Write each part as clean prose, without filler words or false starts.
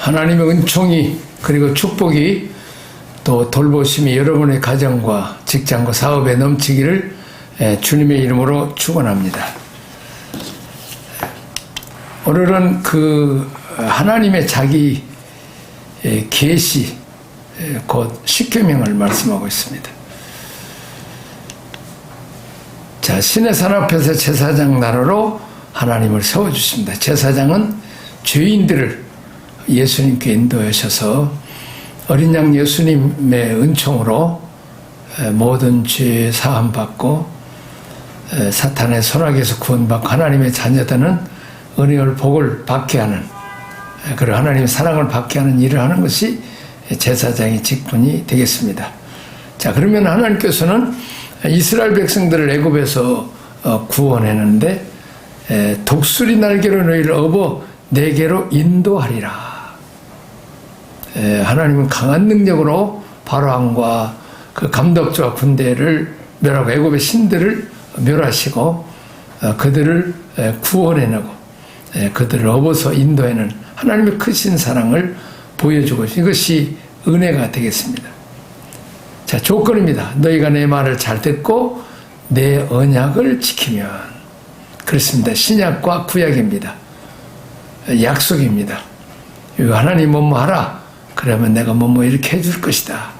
하나님의 은총이 그리고 축복이 또 돌보심이 여러분의 가정과 직장과 사업에 넘치기를 주님의 이름으로 축원합니다. 오늘은 그 하나님의 자기 계시 곧 십계명을 말씀하고 있습니다. 자, 신의 산 앞에서 제사장 나라로 하나님을 세워주십니다. 제사장은 죄인들을 예수님께 인도하셔서 어린 양 예수님의 은총으로 모든 죄 사함 받고 사탄의 손아귀에서 구원받고 하나님의 자녀되는 은혜를 복을 받게 하는, 그리고 하나님의 사랑을 받게 하는 일을 하는 것이 제사장의 직분이 되겠습니다. 자, 그러면 하나님께서는 이스라엘 백성들을 애굽에서 구원했는데 독수리 날개로 너희를 업어 내게로 인도하리라. 하나님은 강한 능력으로 바로왕과 그 감독자와 군대를 멸하고 애굽의 신들을 멸하시고 그들을 구원해내고 그들을 업어서 인도해내는 하나님의 크신 사랑을 보여주고 이것이 은혜가 되겠습니다. 자, 조건입니다. 너희가 내 말을 잘 듣고 내 언약을 지키면. 그렇습니다. 신약과 구약입니다. 약속입니다. 하나님 뭐뭐 하라. 그러면 내가 뭐뭐 이렇게 해줄 것이다.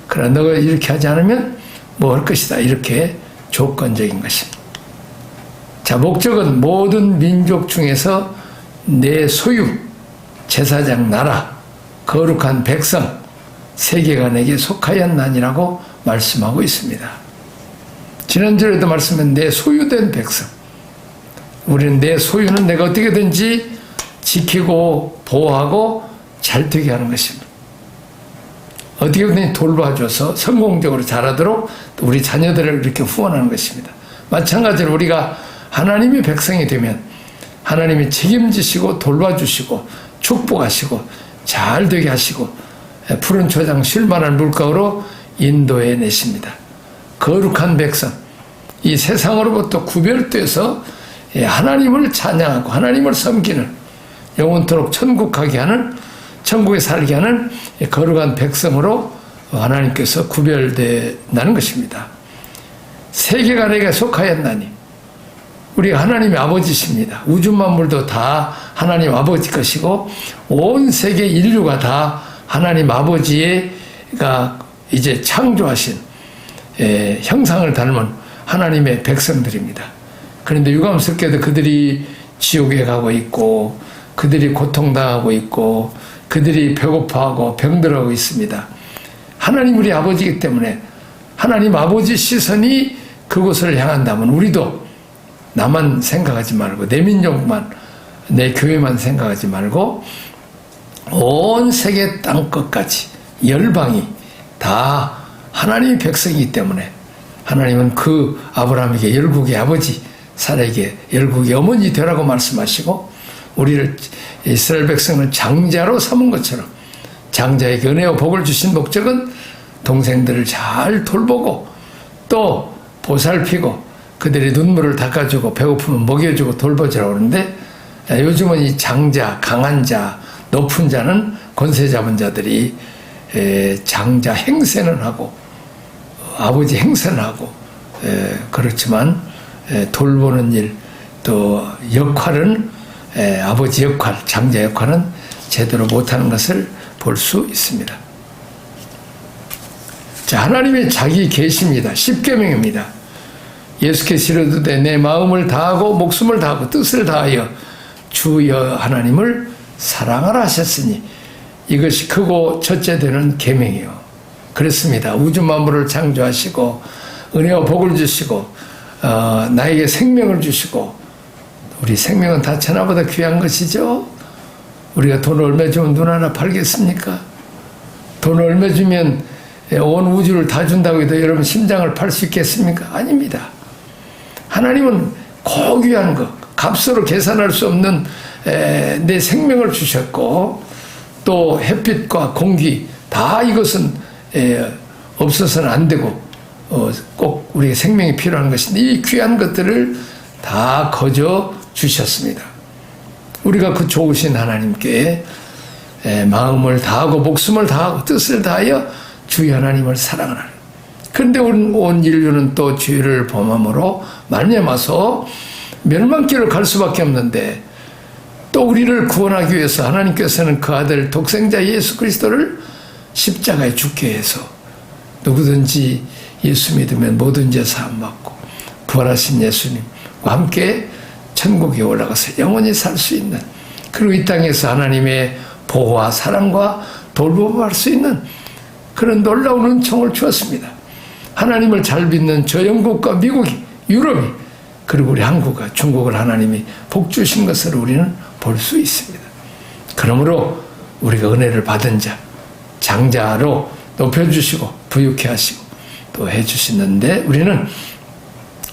그러나 너가 이렇게 하지 않으면 뭐 할 것이다. 이렇게 조건적인 것입니다. 자, 목적은 모든 민족 중에서 내 소유, 제사장 나라, 거룩한 백성, 세계가 내게 속하였나니라고 말씀하고 있습니다. 지난주에도 말씀한 내 소유된 백성. 우리는 내 소유는 내가 어떻게든지 지키고 보호하고 잘 되게 하는 것입니다. 어떻게든 돌봐줘서 성공적으로 자라도록 우리 자녀들을 이렇게 후원하는 것입니다. 마찬가지로 우리가 하나님의 백성이 되면 하나님이 책임지시고 돌봐주시고 축복하시고 잘 되게 하시고 푸른 초장 쉴만한 물가로 인도해 내십니다. 거룩한 백성, 이 세상으로부터 구별돼서 하나님을 찬양하고 하나님을 섬기는 영원토록 천국 가게 하는, 천국에 살게 하는 거룩한 백성으로 하나님께서 구별된다는 것입니다. 세계가 내게 속하였나니, 우리가 하나님의 아버지십니다. 우주 만물도 다 하나님 아버지 것이고 온 세계 인류가 다 하나님 아버지가 이제 창조하신 형상을 닮은 하나님의 백성들입니다. 그런데 유감스럽게도 그들이 지옥에 가고 있고 그들이 고통당하고 있고 그들이 배고파하고 병들어하고 있습니다. 하나님 우리 아버지이기 때문에 하나님 아버지 시선이 그곳을 향한다면 우리도 나만 생각하지 말고 내 민족만, 내 교회만 생각하지 말고 온 세계 땅끝까지 열방이 다 하나님의 백성이기 때문에 하나님은 그 아브라함에게 열국의 아버지, 사라에게 열국의 어머니 되라고 말씀하시고 우리를 이스라엘 백성을 장자로 삼은 것처럼 장자에게 은혜와 복을 주신 목적은 동생들을 잘 돌보고 또 보살피고 그들의 눈물을 닦아주고 배고프면 먹여주고 돌보자라고 하는데 요즘은 이 장자, 강한 자, 높은 자는 권세 잡은 자들이 장자 행세는 하고 아버지 행세는 하고 그렇지만 돌보는 일 또 역할은 아버지 역할, 장자 역할은 제대로 못하는 것을 볼 수 있습니다. 자, 하나님의 자기 계시입니다. 십계명입니다. 예수께서 이르되 내 마음을 다하고 목숨을 다하고 뜻을 다하여 주여 하나님을 사랑하라 하셨으니 이것이 크고 첫째 되는 계명이요. 그렇습니다. 우주 만물을 창조하시고 은혜와 복을 주시고 나에게 생명을 주시고 우리 생명은 다 천하보다 귀한 것이죠. 우리가 돈 얼마 주면 눈 하나 팔겠습니까? 돈 얼마 주면 온 우주를 다 준다고 해도 여러분 심장을 팔 수 있겠습니까? 아닙니다. 하나님은 고귀한 것, 값으로 계산할 수 없는 내 생명을 주셨고 또 햇빛과 공기 다 이것은 없어서는 안 되고 꼭 우리의 생명이 필요한 것인데 이 귀한 것들을 다 거저 주셨습니다. 우리가 그 좋으신 하나님께 마음을 다하고 목숨을 다하고 뜻을 다하여 주의 하나님을 사랑하라. 그런데 온 인류는 또 죄를 범함으로 말미암아서 멸망길을 갈 수밖에 없는데, 또 우리를 구원하기 위해서 하나님께서는 그 아들 독생자 예수 그리스도를 십자가에 죽게 해서 누구든지 예수 믿으면 모든 죄 사함 받고 부활하신 예수님과 함께 천국에 올라가서 영원히 살 수 있는, 그리고 이 땅에서 하나님의 보호와 사랑과 돌봄을 할 수 있는 그런 놀라운 은총을 주었습니다. 하나님을 잘 믿는 저 영국과 미국이, 유럽이, 그리고 우리 한국과 중국을 하나님이 복 주신 것을 우리는 볼 수 있습니다. 그러므로 우리가 은혜를 받은 자, 장자로 높여주시고 부유케 하시고 또 해주시는데, 우리는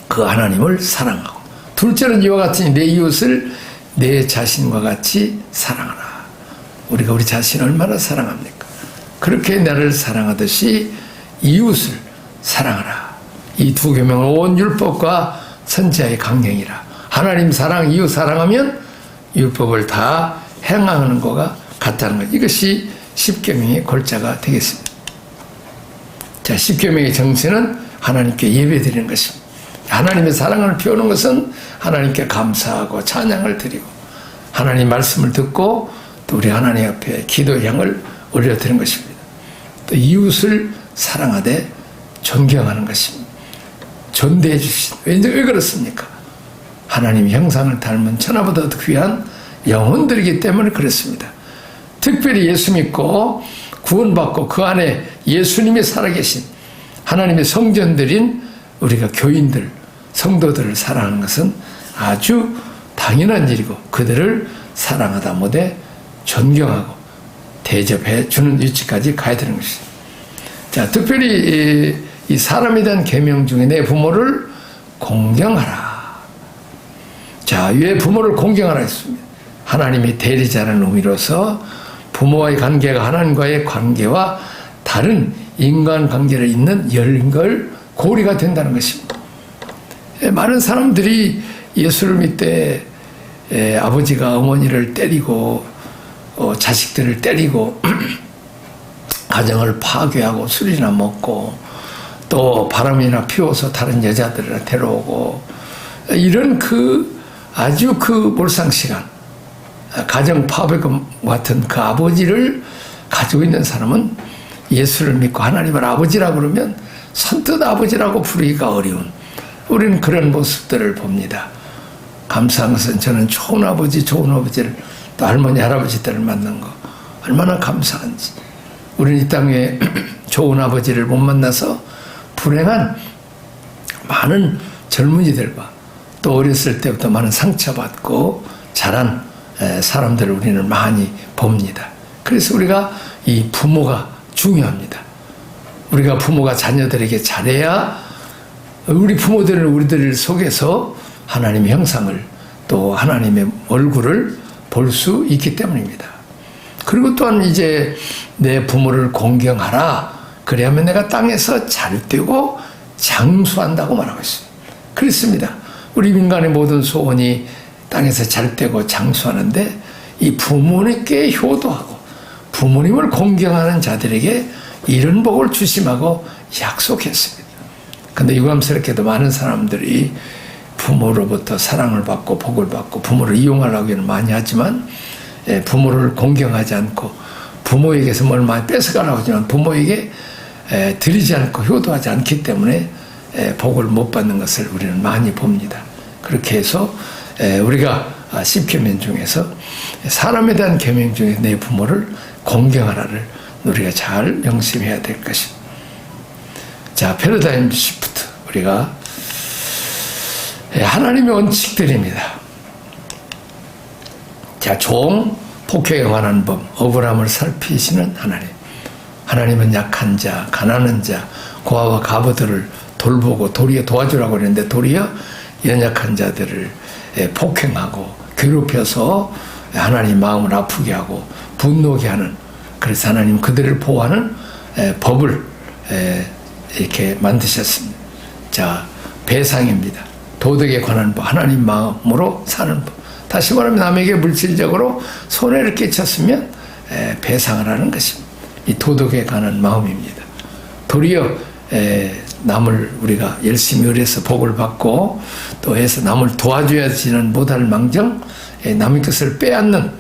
그 하나님을 사랑하고, 둘째는 이와 같으니 내 이웃을 내 자신과 같이 사랑하라. 우리가 우리 자신을 얼마나 사랑합니까? 그렇게 나를 사랑하듯이 이웃을 사랑하라. 이 두 계명은 온 율법과 선지자의 강령이라. 하나님 사랑, 이웃 사랑하면 율법을 다 행하는 것과 같다는 것. 이것이 십계명의 골자가 되겠습니다. 자, 십계명의 정신은 하나님께 예배드리는 것입니다. 하나님의 사랑을 표하는 것은 하나님께 감사하고 찬양을 드리고 하나님 말씀을 듣고 또 우리 하나님 앞에 기도의 향을 올려드리는 것입니다. 또 이웃을 사랑하되 존경하는 것입니다. 존대해 주신, 왜 그렇습니까? 하나님 형상을 닮은 천하보다 더 귀한 영혼들이기 때문에 그렇습니다. 특별히 예수 믿고 구원받고 그 안에 예수님이 살아계신 하나님의 성전들인 우리가 교인들, 성도들을 사랑하는 것은 아주 당연한 일이고, 그들을 사랑하다 못해 존경하고 대접해 주는 위치까지 가야 되는 것입니다. 자, 특별히 이 사람에 대한 계명 중에 내 부모를 공경하라. 자, 왜 부모를 공경하라 했습니다. 하나님의 대리자라는 의미로서 부모와의 관계가 하나님과의 관계와 다른 인간관계를 잇는 연결고리가 된다는 것입니다. 많은 사람들이 예수를 믿되 아버지가 어머니를 때리고 자식들을 때리고 가정을 파괴하고 술이나 먹고 또 바람이나 피워서 다른 여자들을 데려오고 이런 아주 몰상식한 가정 파괴 같은 그 아버지를 가지고 있는 사람은 예수를 믿고 하나님을 아버지라고 그러면 선뜻 아버지라고 부르기가 어려운, 우리는 그런 모습들을 봅니다. 감사한 것은 저는 좋은 아버지를 또 할머니 할아버지들을 만난 거 얼마나 감사한지. 우리는 이 땅에 좋은 아버지를 못 만나서 불행한 많은 젊은이들과 또 어렸을 때부터 많은 상처받고 자란 사람들을 우리는 많이 봅니다. 그래서 우리가 이 부모가 중요합니다. 우리가 부모가 자녀들에게 잘해야 우리 부모들은 우리들 속에서 하나님의 형상을 또 하나님의 얼굴을 볼 수 있기 때문입니다. 그리고 또한 이제 내 부모를 공경하라. 그래야만 내가 땅에서 잘 되고 장수한다고 말하고 있습니다. 그렇습니다. 우리 인간의 모든 소원이 땅에서 잘 되고 장수하는데 이 부모님께 효도하고 부모님을 공경하는 자들에게 이런 복을 주심하고 약속했습니다. 근데 유감스럽게도 많은 사람들이 부모로부터 사랑을 받고 복을 받고 부모를 이용하려고는 많이 하지만 부모를 공경하지 않고 부모에게서 뭘 많이 뺏어가려고 하지만 부모에게 드리지 않고 효도하지 않기 때문에 복을 못 받는 것을 우리는 많이 봅니다. 그렇게 해서 우리가 10계명 중에서 사람에 대한 계명 중에 내 부모를 공경하라를 우리가 잘 명심해야 될 것입니다. 자, 패러다임 시프트, 우리가 하나님의 원칙들입니다. 자, 종, 폭행에 관한 법, 억울함을 살피시는 하나님. 하나님은 약한 자, 가난한 자, 고아와 가부들을 돌보고 도리어 도와주라고 그랬는데 도리어 연약한 자들을 폭행하고 괴롭혀서 하나님 마음을 아프게 하고 분노하게 하는, 그래서 하나님 그들을 보호하는 법을 이렇게 만드셨습니다. 자, 배상입니다. 도덕에 관한 법, 하나님 마음으로 사는 법. 다시 말하면 남에게 물질적으로 손해를 끼쳤으면 배상을 하는 것입니다. 이 도덕에 관한 마음입니다. 도리어 남을 우리가 열심히 의뢰해서 복을 받고 또 해서 남을 도와줘야지는 못할 망정 남의 것을 빼앗는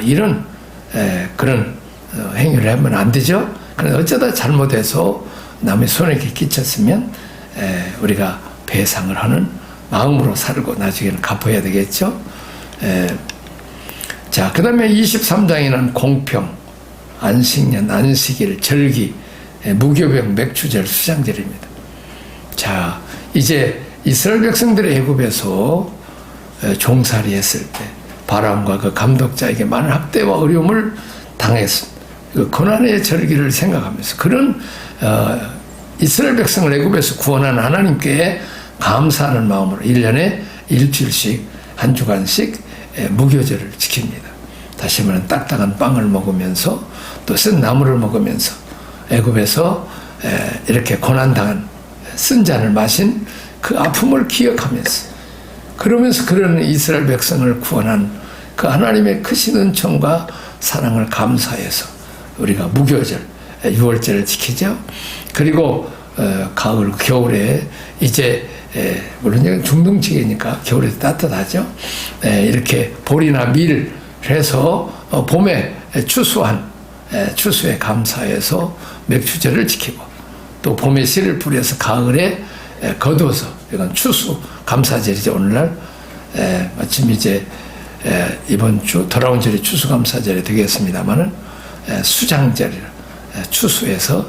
이런 그런 행위를 하면 안 되죠. 그런데 어쩌다 잘못해서 남의 손에게 끼쳤으면 우리가 배상을 하는 마음으로 살고 나중에는 갚아야 되겠죠. 자, 그 다음에 23장에는 공평, 안식년, 안식일, 절기, 무교병, 맥주절, 수장절입니다. 자, 이제 이스라엘 백성들의 애굽에서 종살이 했을 때 바람과 그 감독자에게 많은 학대와 어려움을 당했습니다. 그 고난의 절기를 생각하면서 그런 이스라엘 백성을 애굽에서 구원한 하나님께 감사하는 마음으로 1년에 일주일씩 한 주간씩 무교절을 지킵니다. 다시 말하면 딱딱한 빵을 먹으면서 또 쓴 나물을 먹으면서 애굽에서 이렇게 고난당한 쓴 잔을 마신 그 아픔을 기억하면서 그러면서 그런 이스라엘 백성을 구원한 그 하나님의 크신 은총과 사랑을 감사해서 우리가 무교절, 유월절을 지키죠. 그리고 가을, 겨울에 이제 물론 중동지기니까 겨울에 따뜻하죠. 이렇게 보리나 밀을 해서 봄에 추수에 감사해서 맥주절을 지키고 또 봄에 씨를 뿌려서 가을에 거두어서 이건 추수 감사절이죠. 오늘날 마침 이제 이번 주 돌아온 절이 추수감사절이 되겠습니다만은 수장절이라 추수해서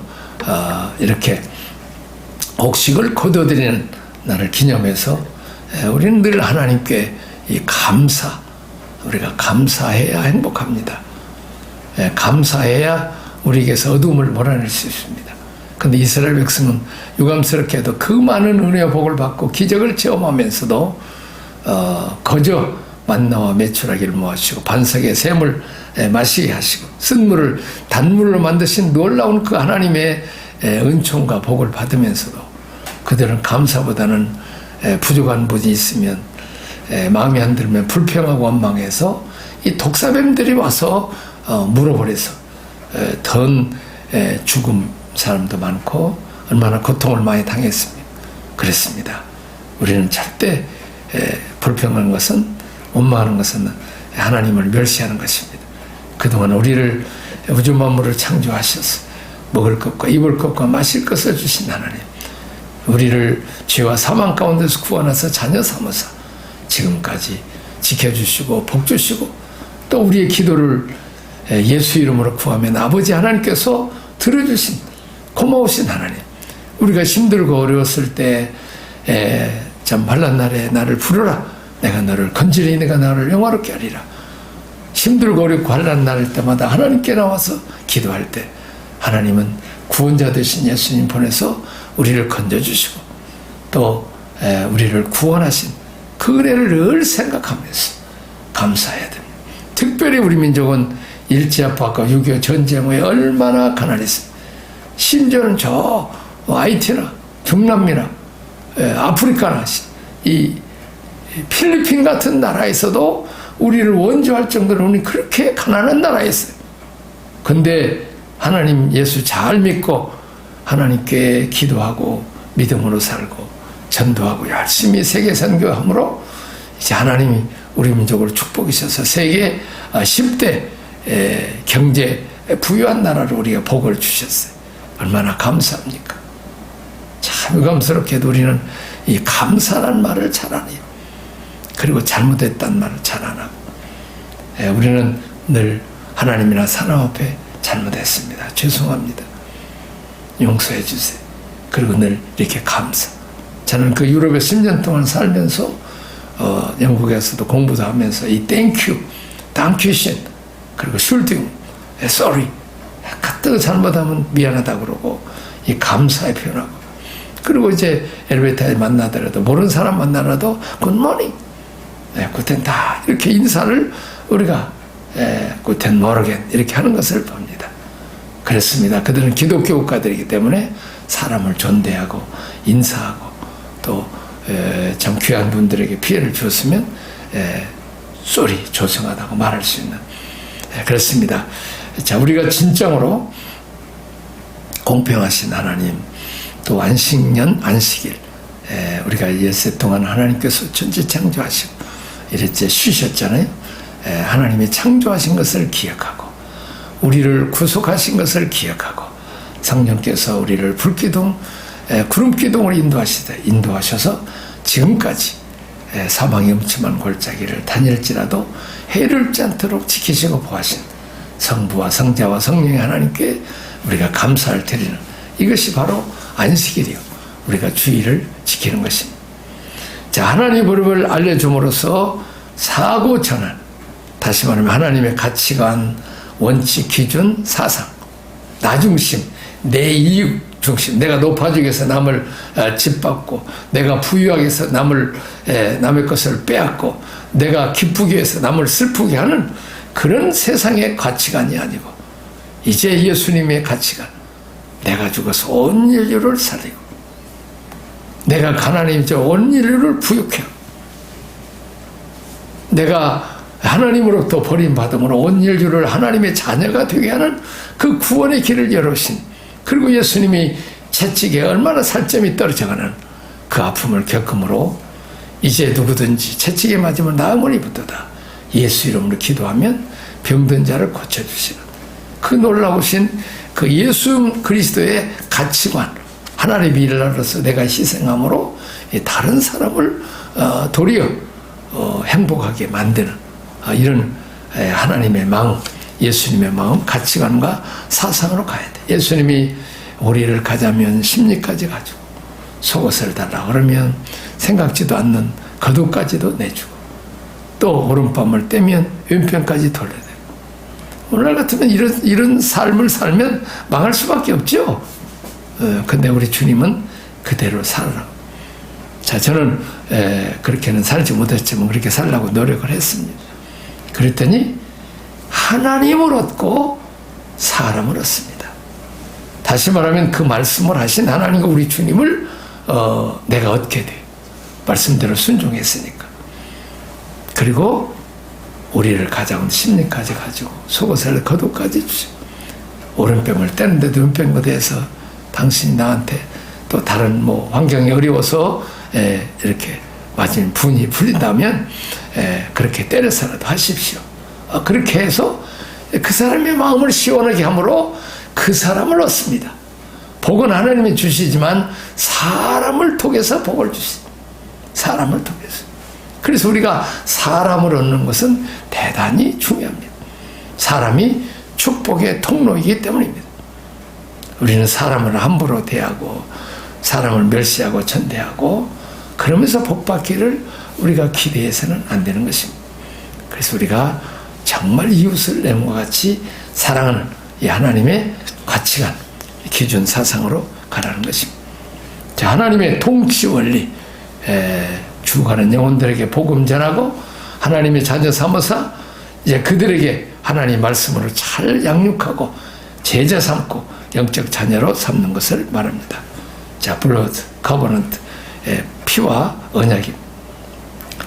이렇게 곡식을 거둬들이는 날을 기념해서 우리는 늘 하나님께 이 감사, 우리가 감사해야 행복합니다. 감사해야 우리에게서 어두움을 몰아낼 수 있습니다. 그런데 이스라엘 백성은 유감스럽게도 그 많은 은혜와 복을 받고 기적을 체험하면서도 거저 만나와 메추라기를 모아주시고 반석에 샘을 마시게 하시고 쓴물을 단물로 만드신 놀라운 그 하나님의 은총과 복을 받으면서도 그들은 감사보다는 부족한 부분이 있으면 마음이 안 들면 불평하고 원망해서 이 독사뱀들이 와서 물어버려서 던 죽음 사람도 많고 얼마나 고통을 많이 당했습니다. 그랬습니다. 우리는 절대 불평하는 것은 원망하는 것은 하나님을 멸시하는 것입니다. 그동안 우리를 우주 만물을 창조하셔서 먹을 것과 입을 것과 마실 것을 주신 하나님, 우리를 죄와 사망 가운데서 구원하사 자녀 삼으사 지금까지 지켜주시고 복 주시고 또 우리의 기도를 예수 이름으로 구하면 아버지 하나님께서 들어주신 고마우신 하나님, 우리가 힘들고 어려웠을 때 참 환난 날에 나를 부르라, 내가 너를 건지리, 내가 너를 영화롭게 하리라. 힘들고 어렵고 환난 날 때마다 하나님께 나와서 기도할 때 하나님은 구원자 되신 예수님 보내서 우리를 건져주시고 또 우리를 구원하신 그 은혜를 늘 생각하면서 감사해야 됩니다. 특별히 우리 민족은 일제아파과 6.25 전쟁 후에 얼마나 가난했습니다. 심지어는 저 하이티나 중남미나 아프리카나 이 필리핀 같은 나라에서도 우리를 원조할 정도로 우리 그렇게 가난한 나라였어요. 근데 하나님 예수 잘 믿고 하나님께 기도하고 믿음으로 살고 전도하고 열심히 세계 선교함으로 이제 하나님이 우리 민족을 축복이셔서 세계 10대 경제 부유한 나라로 우리가 복을 주셨어요. 얼마나 감사합니까? 참 유감스럽게도 우리는 이 감사란 말을 잘 안 해요. 그리고 잘못했다는 말을 잘 안 하고 우리는 늘 하나님이나 사람 앞에 잘못했습니다. 죄송합니다. 용서해 주세요. 그리고 늘 이렇게 감사. 저는 그 유럽에 10년 동안 살면서 영국에서도 공부도 하면서 이 땡큐, 당큐신, 그리고 슐딩, sorry, 가뜩 잘못하면 미안하다 그러고 이 감사의 표현하고 그리고 이제 엘리베이터에 만나더라도 모르는 사람 만나라도 굿모닝, 구텐 다 이렇게 인사를 우리가 구텐 모르겐 이렇게 하는 것을 봅니다. 그렇습니다. 그들은 기독교 국가들이기 때문에 사람을 존대하고 인사하고 또 참 귀한 분들에게 피해를 주었으면 쏘리 조성하다고 말할 수 있는 그렇습니다. 자, 우리가 진정으로 공평하신 하나님, 또 안식년, 안식일, 우리가 엿새 동안 하나님께서 천지 창조하시고 이랬지 쉬셨잖아요. 하나님이 창조하신 것을 기억하고 우리를 구속하신 것을 기억하고 성령께서 우리를 불기둥, 구름기둥으로 인도하셔서 지금까지 사망의 음침한 골짜기를 다닐지라도 해를 않도록 지키시고 보하신 성부와 성자와 성령의 하나님께 우리가 감사를 드리는 이것이 바로 안식일이요, 우리가 주의를 지키는 것입니다. 자, 하나님의 법을 알려줌으로써 사고 전환, 다시 말하면 하나님의 가치관, 원칙, 기준, 사상, 나 중심, 내 이익 중심, 내가 높아지기 위해서 남을 짓밟고, 내가 부유하기 위해서 남의 것을 빼앗고, 내가 기쁘기 위해서 남을 슬프게 하는 그런 세상의 가치관이 아니고, 이제 예수님의 가치관, 내가 죽어서 온 인류를 살리고, 내가 가난해져 온 인류를 부유케 하고, 내가 하나님으로부터 버림받음으로 온 인류를 하나님의 자녀가 되게 하는 그 구원의 길을 열으신, 그리고 예수님이 채찍에 얼마나 살점이 떨어져가는 그 아픔을 겪음으로 이제 누구든지 채찍에 맞으면 나음을 입었도다. 예수 이름으로 기도하면 병든 자를 고쳐주시는 그 놀라우신 그 예수 그리스도의 가치관, 하나님의 일로서 내가 희생함으로 다른 사람을 도리어 행복하게 만드는 이런 하나님의 마음, 예수님의 마음, 가치관과 사상으로 가야 돼. 예수님이 오리를 가자면 십리까지 가지고 속옷을 달라 그러면 생각지도 않는 겉옷까지도 내주고, 또 오른밤을 떼면 왼편까지 돌려대고, 오늘날 같으면 이런 삶을 살면 망할 수밖에 없죠. 근데 우리 주님은 그대로 살아라. 자, 저는 그렇게는 살지 못했지만 그렇게 살라고 노력을 했습니다. 그랬더니 하나님을 얻고 사람을 얻습니다. 다시 말하면 그 말씀을 하신 하나님과 우리 주님을 내가 얻게 돼. 말씀대로 순종했으니까. 그리고 우리를 가져온 십리까지 가지고 속옷을 겉옷까지 주시고, 오른뺨을 떼는데도 왼뺨에 대해서 당신이 나한테 또 다른 환경이 어려워서 이렇게 맞으면 분이 풀린다면 그렇게 때려서라도 하십시오. 그렇게 해서 그 사람의 마음을 시원하게 함으로 그 사람을 얻습니다. 복은 하나님이 주시지만 사람을 통해서 복을 주십니다. 사람을 통해서. 그래서 우리가 사람을 얻는 것은 대단히 중요합니다. 사람이 축복의 통로이기 때문입니다. 우리는 사람을 함부로 대하고 사람을 멸시하고 천대하고 그러면서 복받기를 우리가 기대해서는 안 되는 것입니다. 그래서 우리가 정말 이웃을 내 몸과 같이 사랑하는 이 하나님의 가치관, 기준 사상으로 가라는 것입니다. 자, 하나님의 통치 원리, 죽어가는 영혼들에게 복음 전하고 하나님의 자녀 삼아서 이제 그들에게 하나님 말씀으로 잘 양육하고 제자 삼고 영적 자녀로 삼는 것을 말합니다. 자, 블러드, 커버넌트, 피와 언약입니다.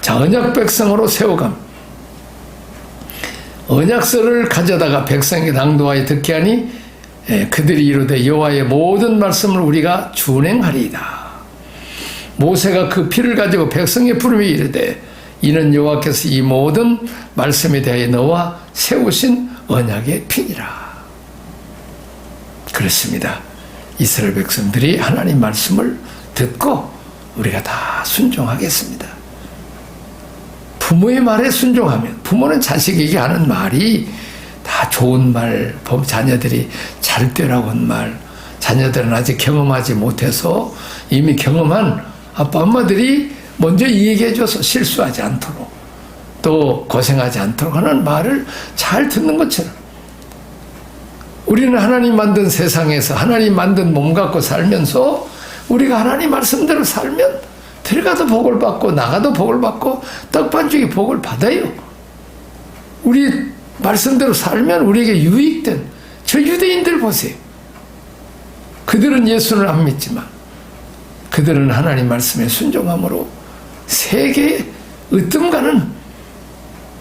자, 언약 백성으로 세워감. 언약서를 가져다가 백성에게 낭독하여 듣게 하니 그들이 이르되 여호와의 모든 말씀을 우리가 준행하리이다. 모세가 그 피를 가지고 백성의 부름에 이르되 이는 여호와께서 이 모든 말씀에 대하여 너와 세우신 언약의 피니라. 그렇습니다. 이스라엘 백성들이 하나님 말씀을 듣고 우리가 다 순종하겠습니다. 부모의 말에 순종하면, 부모는 자식에게 하는 말이 다 좋은 말, 자녀들이 잘 되라고 한 말, 자녀들은 아직 경험하지 못해서 이미 경험한 아빠 엄마들이 먼저 얘기해줘서 실수하지 않도록 또 고생하지 않도록 하는 말을 잘 듣는 것처럼 우리는 하나님 만든 세상에서 하나님 만든 몸 갖고 살면서 우리가 하나님 말씀대로 살면 들어가도 복을 받고 나가도 복을 받고 떡반죽이 복을 받아요. 우리 말씀대로 살면 우리에게 유익된 저 유대인들 보세요. 그들은 예수를 안 믿지만 그들은 하나님 말씀에 순종함으로 세계에 으뜸가는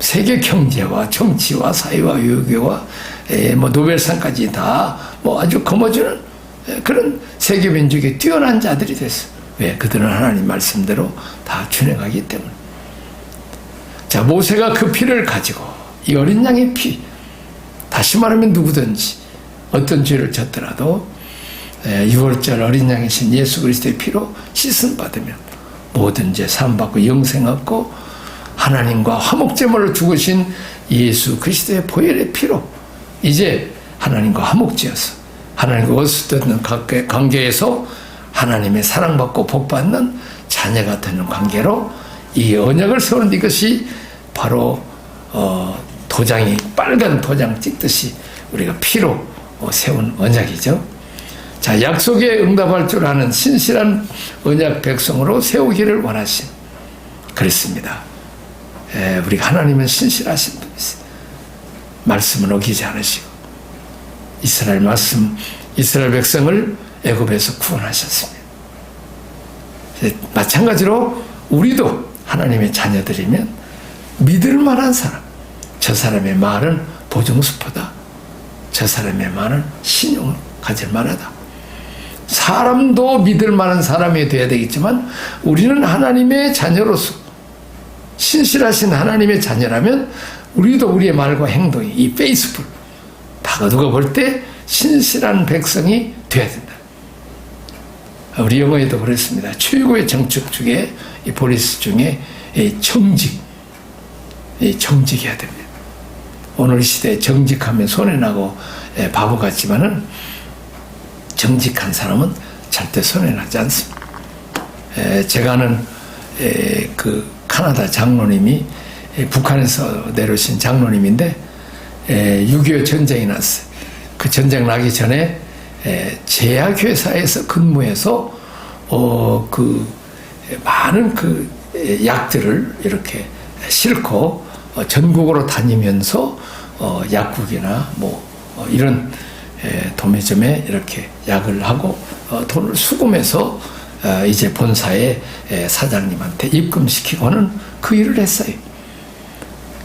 세계 경제와 정치와 사회와 외교와 뭐 노벨상까지 다 뭐 아주 거머쥐는 그런 세계 민족에 뛰어난 자들이 됐어. 왜? 그들은 하나님 말씀대로 다 준행하기 때문에. 자, 모세가 그 피를 가지고 이 어린 양의 피, 다시 말하면 누구든지 어떤 죄를 졌더라도 6월절 어린 양이신 예수 그리스도의 피로 씻음 받으면 모든 죄 사함받고 영생 얻고 하나님과 화목제물을 죽으신 예수 그리스도의 보혈의 피로 이제 하나님과 화목지어서 하나님과 어슷되는 관계에서 하나님의 사랑받고 복받는 자녀가 되는 관계로 이 언약을 세우는 이것이 바로 도장이 빨간 도장 찍듯이 우리가 피로 세운 언약이죠. 자, 약속에 응답할 줄 아는 신실한 언약 백성으로 세우기를 원하신 그랬습니다. 우리가 하나님은 신실하신 분이세요. 말씀은 어기지 않으시고 이스라엘 백성을 애굽에서 구원하셨습니다. 마찬가지로 우리도 하나님의 자녀들이면 믿을 만한 사람, 저 사람의 말은 보증수표다. 저 사람의 말은 신용을 가질 만하다. 사람도 믿을 만한 사람이 되어야 되겠지만 우리는 하나님의 자녀로서 신실하신 하나님의 자녀라면 우리도 우리의 말과 행동이 이 페이스풀 다 누가 볼 때 신실한 백성이 되어야 된다. 우리 영어에도 그랬습니다. 최고의 정책 중에 이 포리스 중에 정직해야 됩니다. 오늘 시대에 정직하면 손해나고 바보 같지만은 정직한 사람은 절대 손해나지 않습니다. 제가 아는 그 카나다 장로님이 북한에서 내려오신 장로님인데 6.25 전쟁이 났어요. 그 전쟁 나기 전에 제약회사에서 근무해서 그 많은 그 약들을 이렇게 싣고 전국으로 다니면서 약국이나 뭐 이런 도매점에 이렇게 약을 하고 돈을 수금해서 이제 본사의 사장님한테 입금시키고는 그 일을 했어요.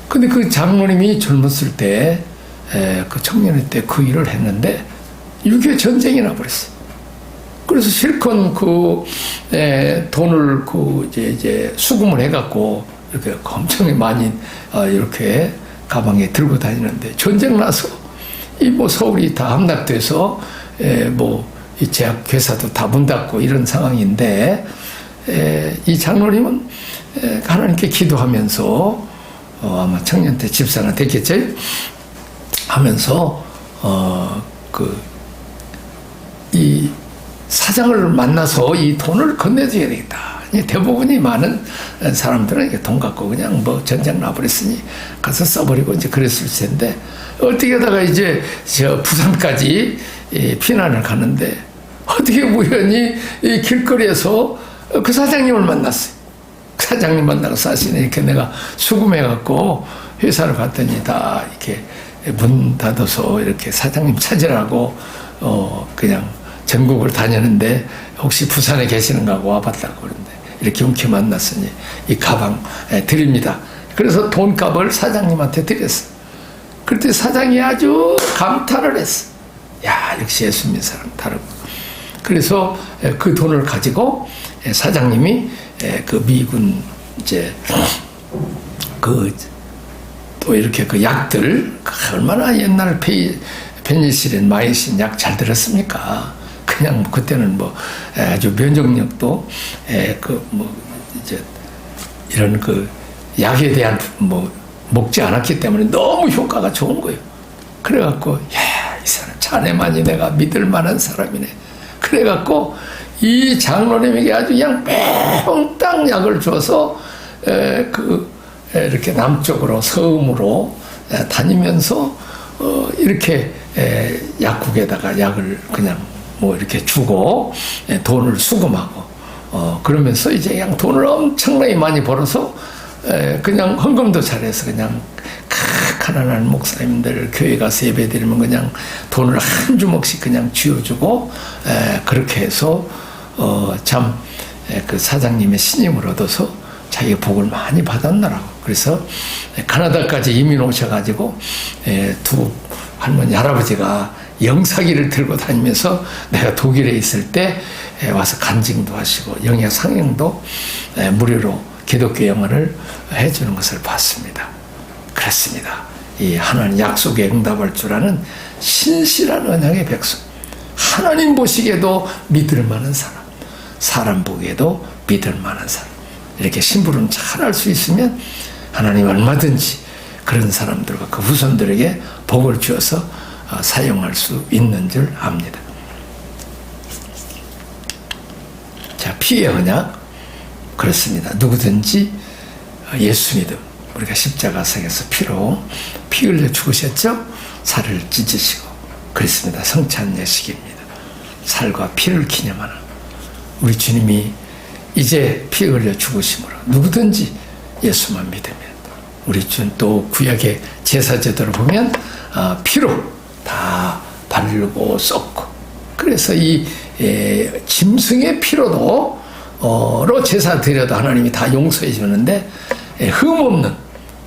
근데 그 장로님이 젊었을 때, 그 청년일 때 그 일을 했는데 6.25 전쟁이 나버렸어요. 그래서 실컷 그 돈을 그 이제 수금을 해갖고 이렇게 엄청 많이 이렇게 가방에 들고 다니는데 전쟁 나서 이 뭐 서울이 다 함락돼서 뭐 이 제약 회사도 다 문 닫고 이런 상황인데 이 장로님은 하나님께 기도하면서 아마 청년 때 집사나 됐겠죠? 하면서 이 사장을 만나서 이 돈을 건네줘야 되겠다. 대부분이 많은 사람들은 이렇게 돈 갖고 그냥 뭐 전쟁 나버렸으니 가서 써버리고 이제 그랬을 텐데 어떻게 하다가 이제 저 부산까지 피난을 가는데 어떻게 우연히 이 길거리에서 그 사장님을 만났어요. 그 사장님 만나고 사실은 이렇게 내가 수금해갖고 회사를 갔더니 다 이렇게 문 닫아서 이렇게 사장님 찾으라고 그냥 전국을 다녔는데 혹시 부산에 계시는가 하고 와봤다고 그러는데 이렇게 용케 만났으니 이 가방 드립니다. 그래서 돈값을 사장님한테 드렸어. 그때 사장이 아주 감탄을 했어. 야, 역시 예수 믿는 사람 다르고. 그래서 그 돈을 가지고 사장님이 그 미군 이제 또 이렇게 그 약들 얼마나 옛날 페니실린, 마이신 약 잘 들었습니까? 그냥 그때는 뭐 아주 면역력도 이제 이런 그 약에 대한 뭐 먹지 않았기 때문에 너무 효과가 좋은 거예요. 그래갖고 야, 이 사람 자네만이 내가 믿을 만한 사람이네. 그래갖고 이 장로님에게 아주 그냥 몽땅 약을 줘서 이렇게 남쪽으로 서음으로 다니면서 이렇게 약국에다가 약을 그냥 뭐 이렇게 주고 돈을 수금하고 그러면서 이제 그냥 돈을 엄청나게 많이 벌어서 그냥 헌금도 잘해서 그냥 가난한 목사님들 교회 가서 예배 드리면 그냥 돈을 한 주먹씩 그냥 쥐어주고 그렇게 해서 참 그 사장님의 신임을 얻어서 자기가 복을 많이 받았나라고. 그래서 캐나다까지 이민 오셔가지고 두 할머니 할아버지가 영사기를 들고 다니면서 내가 독일에 있을 때 와서 간증도 하시고 영역 상영도 무료로 기독교 영어를 해주는 것을 봤습니다. 그렇습니다. 이 하나님 약속에 응답할 줄 아는 신실한 언약의 백성, 하나님 보시기에도 믿을 만한 사람, 사람 보기에도 믿을 만한 사람, 이렇게 심부름 잘 할 수 있으면 하나님 얼마든지 그런 사람들과 그 후손들에게 복을 주어서 사용할 수 있는 줄 압니다. 자, 피의 언약. 그렇습니다. 누구든지 예수 믿음, 우리가 십자가상에서 피로 피 흘려 죽으셨죠? 살을 찢으시고, 그렇습니다. 성찬 예식입니다. 살과 피를 기념하는 우리 주님이 이제 피 흘려 죽으심으로 누구든지 예수만 믿으면, 우리 주 또 구약의 제사제도를 보면 피로 다 바르고 쏟고, 그래서 이 짐승의 피로도 로 제사 드려도 하나님이 다 용서해 주는데, 흠없는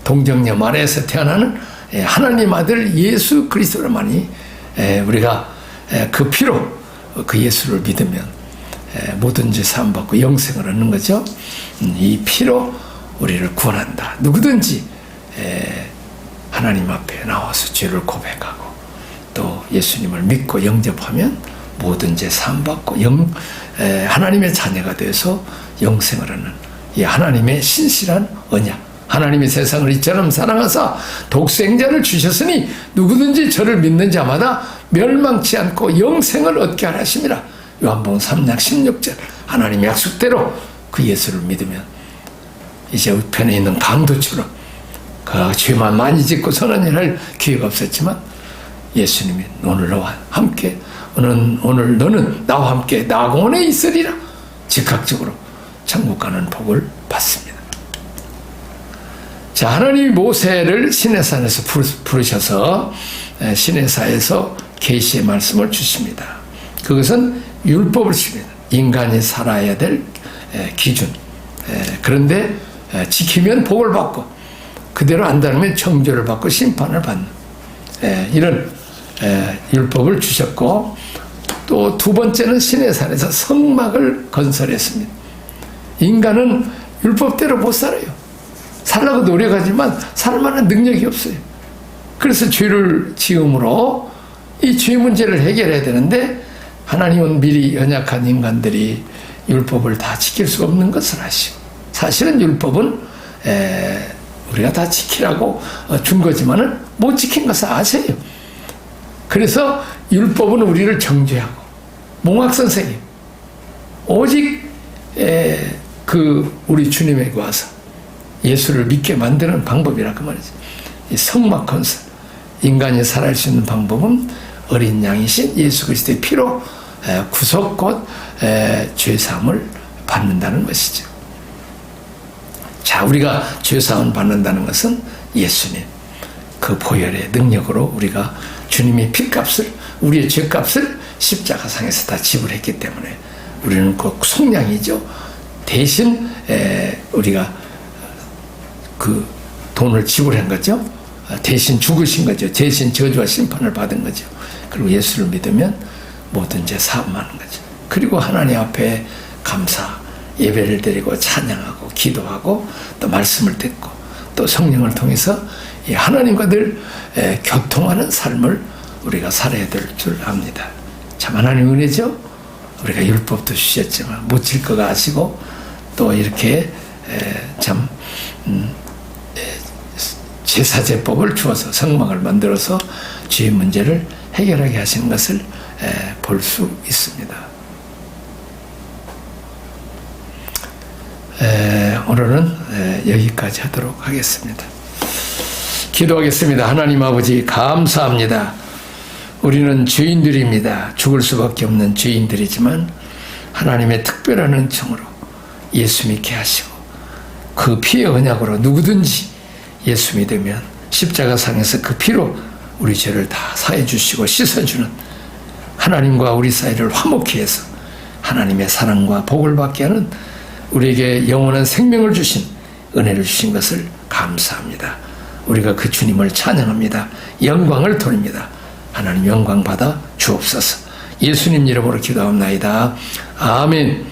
동정녀 아래에서 태어나는 하나님 아들 예수 그리스도만이 우리가 그 피로 그 예수를 믿으면 모든 죄 사함 받고 영생을 얻는 거죠. 이 피로 우리를 구원한다. 누구든지 하나님 앞에 나와서 죄를 고백하고 또 예수님을 믿고 영접하면 모든 죄 사함 받고 하나님의 자녀가 되어서 영생을 얻는 이 하나님의 신실한 언약. 하나님이 세상을 이처럼 사랑하사 독생자를 주셨으니 누구든지 저를 믿는 자마다 멸망치 않고 영생을 얻게 하심이라. 요한복음 3장 16절. 하나님의 약속대로 그 예수를 믿으면 이제 우편에 있는 강도처럼 그 죄만 많이 짓고 선한 일을 할 기회가 없었지만 예수님이 오늘 너와 함께 오늘 너는 나와 함께 낙원에 있으리라. 즉각적으로 천국 가는 복을 받습니다. 자, 하나님이 모세를 시내산에서 부르셔서 시내사에서 계시의 말씀을 주십니다. 그것은 율법을 줍니다. 인간이 살아야 될 기준. 그런데 지키면 복을 받고 그대로 안 따르면 정죄를 받고 심판을 받는 이런 율법을 주셨고, 또 두 번째는 시내산에서 성막을 건설했습니다. 인간은 율법대로 못 살아요. 살라고 노력하지만 살 만한 능력이 없어요. 그래서 죄를 지음으로 이 죄 문제를 해결해야 되는데, 하나님은 미리 연약한 인간들이 율법을 다 지킬 수 없는 것을 아시고, 사실은 율법은 우리가 다 지키라고 준 거지만은 못 지킨 것을 아세요. 그래서 율법은 우리를 정죄하고, 몽학 선생님 오직 우리 주님에게 와서 예수를 믿게 만드는 방법이라 그 말이죠. 이 성막 건설, 인간이 살아갈 수 있는 방법은 어린 양이신 예수 그리스도의 피로 구속 곧 죄사함을 받는다는 것이죠. 자, 우리가 죄사함을 받는다는 것은 예수님 그 보혈의 능력으로 우리가 주님이 핏값을, 우리의 죄값을 십자가상에서 다 지불했기 때문에 우리는 그 속량이죠. 대신 우리가 그 돈을 지불한 거죠. 대신 죽으신 거죠. 대신 저주와 심판을 받은 거죠. 그리고 예수를 믿으면 모든 죄 사함하는 거죠. 그리고 하나님 앞에 감사 예배를 드리고 찬양하고 기도하고 또 말씀을 듣고 또 성령을 통해서 하나님과 늘 교통하는 삶을 우리가 살아야 될 줄 압니다. 참 하나님 은혜죠. 우리가 율법도 주셨지만 못 질 거가 아시고 또 이렇게 참 제사제법을 주어서 성막을 만들어서 죄의 문제를 해결하게 하시는 것을 볼 수 있습니다. 오늘은 여기까지 하도록 하겠습니다. 기도하겠습니다. 하나님 아버지 감사합니다. 우리는 죄인들입니다. 죽을 수밖에 없는 죄인들이지만 하나님의 특별한 은총으로 예수 믿게 하시고 그 피의 언약으로 누구든지 예수 믿으면 십자가상에서 그 피로 우리 죄를 다 사해 주시고 씻어주는 하나님과 우리 사이를 화목케 해서 하나님의 사랑과 복을 받게 하는 우리에게 영원한 생명을 주신 은혜를 주신 것을 감사합니다. 우리가 그 주님을 찬양합니다. 영광을 돌립니다. 하나님 영광 받아 주옵소서. 예수님 이름으로 기도합나이다. 아멘.